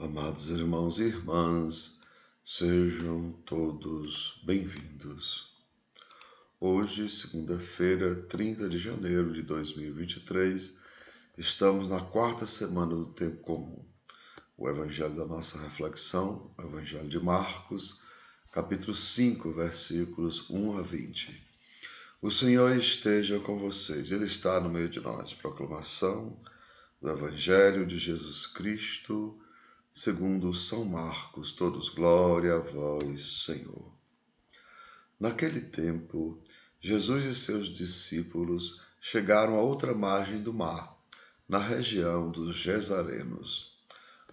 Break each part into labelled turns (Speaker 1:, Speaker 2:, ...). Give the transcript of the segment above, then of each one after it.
Speaker 1: Amados irmãos e irmãs, sejam todos bem-vindos. Hoje, segunda-feira, 30 de janeiro de 2023, estamos na quarta semana do Tempo Comum. O evangelho da nossa reflexão, o evangelho de Marcos, capítulo 5, versículos 1 a 20. O Senhor esteja com vocês, Ele está no meio de nós. Proclamação do evangelho de Jesus Cristo, segundo São Marcos. Todos glória a vós, Senhor. Naquele tempo, Jesus e seus discípulos chegaram à outra margem do mar, na região dos Gesarenos.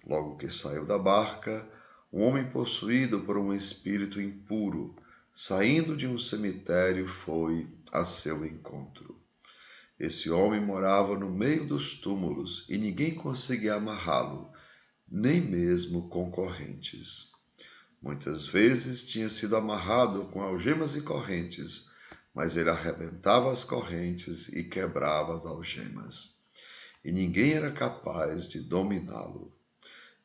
Speaker 1: Logo que saiu da barca, um homem possuído por um espírito impuro, saindo de um cemitério, foi a seu encontro. Esse homem morava no meio dos túmulos e ninguém conseguia amarrá-lo, nem mesmo com correntes. Muitas vezes tinha sido amarrado com algemas e correntes, mas ele arrebentava as correntes e quebrava as algemas, e ninguém era capaz de dominá-lo.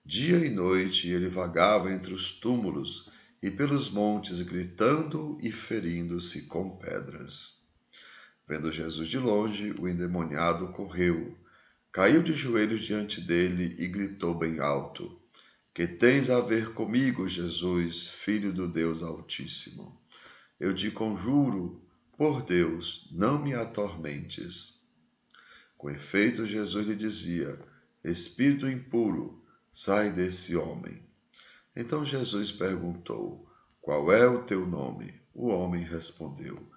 Speaker 1: Dia e noite ele vagava entre os túmulos e pelos montes, gritando e ferindo-se com pedras. Vendo Jesus de longe, o endemoniado correu, caiu de joelhos diante dele e gritou bem alto: Que tens a ver comigo, Jesus, Filho do Deus Altíssimo? Eu te conjuro, por Deus, não me atormentes. Com efeito, Jesus lhe dizia: Espírito impuro, sai desse homem. Então Jesus perguntou: Qual é o teu nome? O homem respondeu: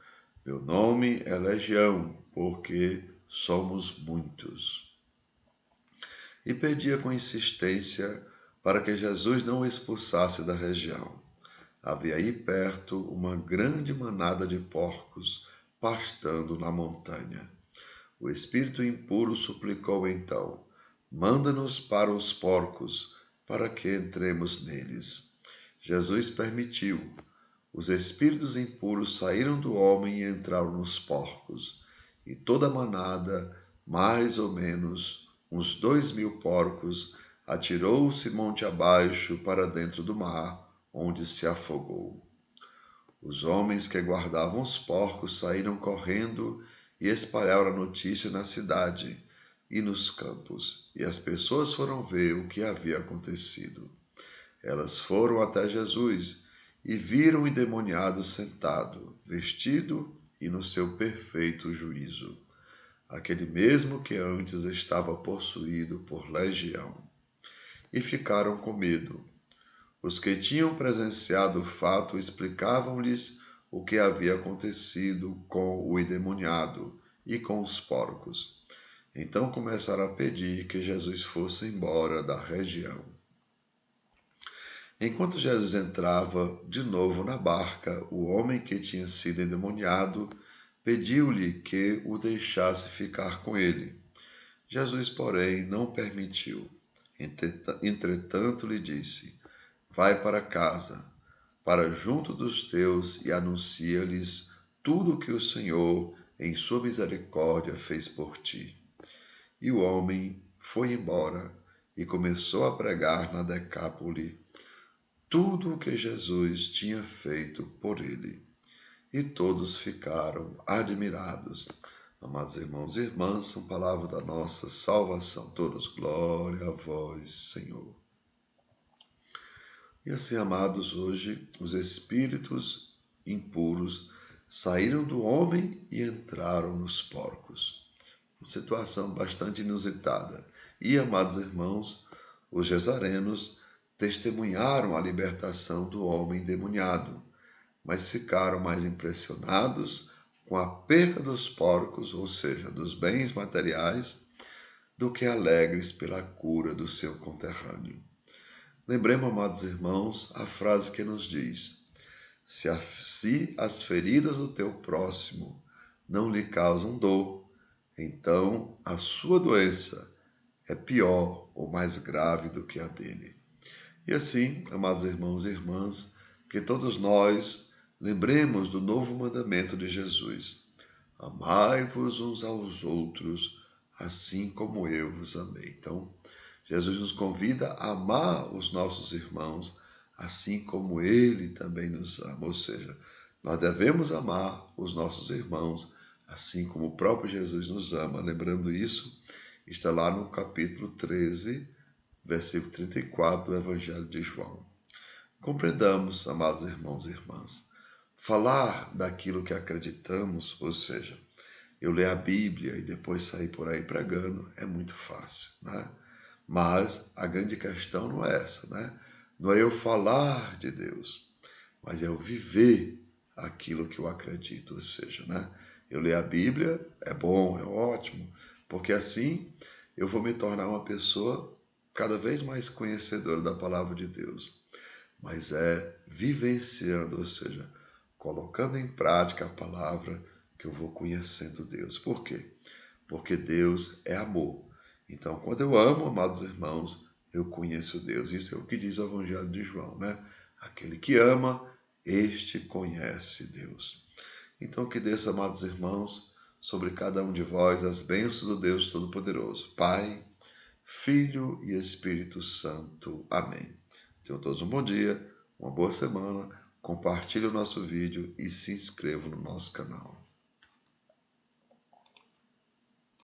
Speaker 1: Meu nome é Legião, porque somos muitos. E pedia com insistência para que Jesus não o expulsasse da região. Havia aí perto uma grande manada de porcos pastando na montanha. O espírito impuro suplicou então: Manda-nos para os porcos, para que entremos neles. Jesus permitiu. Os espíritos impuros saíram do homem e entraram nos porcos, e toda a manada, mais ou menos uns 2.000 porcos, atirou-se monte abaixo para dentro do mar, onde se afogou. Os homens que guardavam os porcos saíram correndo e espalharam a notícia na cidade e nos campos, e as pessoas foram ver o que havia acontecido. Elas foram até Jesus e viram o endemoniado sentado, vestido e no seu perfeito juízo, aquele mesmo que antes estava possuído por legião. E ficaram com medo. Os que tinham presenciado o fato explicavam-lhes o que havia acontecido com o endemoniado e com os porcos. Então começaram a pedir que Jesus fosse embora da região. Enquanto Jesus entrava de novo na barca, o homem que tinha sido endemoniado pediu-lhe que o deixasse ficar com ele. Jesus, porém, não permitiu. Entretanto, lhe disse: Vai para casa, para junto dos teus, e anuncia-lhes tudo o que o Senhor, em sua misericórdia, fez por ti. E o homem foi embora e começou a pregar na Decápole tudo o que Jesus tinha feito por ele. E todos ficaram admirados. Amados irmãos e irmãs, são palavras da nossa salvação. Todos, glória a vós, Senhor. E assim, amados, hoje os espíritos impuros saíram do homem e entraram nos porcos. Uma situação bastante inusitada. E, amados irmãos, os gesarenos testemunharam a libertação do homem endemoniado, mas ficaram mais impressionados com a perca dos porcos, ou seja, dos bens materiais, do que alegres pela cura do seu conterrâneo. Lembremos, amados irmãos, a frase que nos diz: se as feridas do teu próximo não lhe causam dor, então a sua doença é pior ou mais grave do que a dele. E assim, amados irmãos e irmãs, que todos nós lembremos do novo mandamento de Jesus: amai-vos uns aos outros, assim como eu vos amei. Então, Jesus nos convida a amar os nossos irmãos, assim como Ele também nos ama. Ou seja, nós devemos amar os nossos irmãos, assim como o próprio Jesus nos ama. Lembrando isso, está lá no capítulo 13, versículo 34 do Evangelho de João. Compreendamos, amados irmãos e irmãs, falar daquilo que acreditamos, ou seja, eu ler a Bíblia e depois sair por aí pregando, é muito fácil, né? Mas a grande questão não é essa, né? Não é eu falar de Deus, mas é eu viver aquilo que eu acredito, ou seja, né? Eu ler a Bíblia é bom, é ótimo, porque assim eu vou me tornar uma pessoa cada vez mais conhecedora da palavra de Deus, mas é vivenciando, ou seja, colocando em prática a palavra que eu vou conhecendo Deus. Por quê? Porque Deus é amor. Então, quando eu amo, amados irmãos, eu conheço Deus. Isso é o que diz o Evangelho de João, né? Aquele que ama, este conhece Deus. Então, que desça, amados irmãos, sobre cada um de vós as bênçãos do Deus Todo-Poderoso, Pai, Filho e Espírito Santo. Amém. Tenham todos um bom dia, uma boa semana, compartilhe o nosso vídeo e se inscreva no nosso canal.